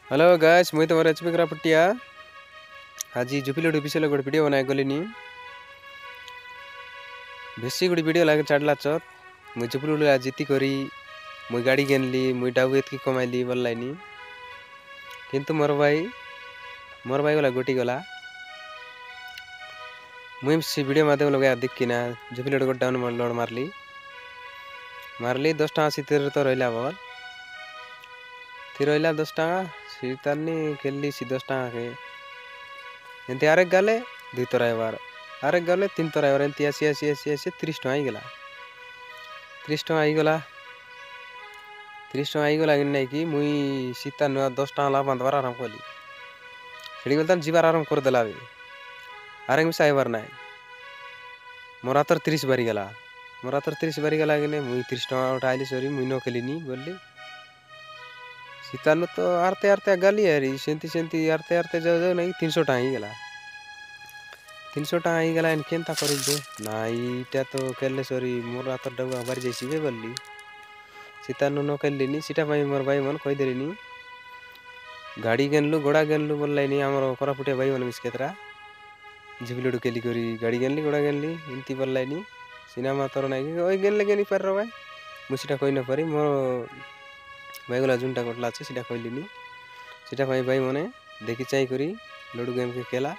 hello guys मुई तुम्हारे HP क्राफ्टिया आज जुपिलोड विषय गोटे वीडियो बनाई गलिनी बेसी गोटे वीडियो लागे छाड़ला चत मुई जुपिलोड जीती करी मुई गाड़ी गेनली मुई डाबू एतकी कमाइली बोललाइनी किंतु मोर भाई गला गोटी गला मुई से वीडियो माध्यम लगे देख किना जुपिलोड गोटे डाउन लोड मारली 10 टाँगा सीतिर तो रहा बोल थी रहा 10 टाँगा सीतारनी खेलली सी 10 टाँगा के एमती आरेक गले 2 तोरा बार आरेक गले 3 तोरा बार एमती आसी आसी आसी आसी 30 टଙ୍କା आईगला 30 टଙ୍କା आईगला 30 टଙ୍କା आईगला कि नहीं कि मुई सीता नुआ 10 टଙ୍କା ला बांधवार आराम कली सेड़ी गलता जीवार आराम कर देला बे आरेक मिसा आइबार नाय मोर हातर 30 बारी गला मोर हातर 30 बारी गला कि नहीं मुई 30 टଙ୍କା उठाइली सरी मुई न खेलिनी बोलली सीता नु तो आरते आरते गली यारी सेंती सेंती आरते आरते जाओ जाओ नहीं 300 टଙ୍କା ही गला 300 टଙ୍କା ही गला केनता करी दे ना इटा तो खेलले सरी मोर हातर डबा बारी जैसी बे बोलली सीता नु न खेललिनी सीटा भाई मोर भाई मन कहि देलिनी गाड़ी गेनलु गोड़ा गेनलु बोललाइनी हमर कोरापुटिया भाई मन मिसकेतरा जिबिलुडु केली करी गाड़ी गेनली गोड़ा गेनली इनती बोललाइनी सिनेमा तोर नाही ओय गेनले गेनी पर भाई मुसीटा कोइ न परी मोर भाई गला जुनटा कोटला छे सीटा कहलिनी सीटा भाई मने देखि चाहि करी लूडो गेम के खेला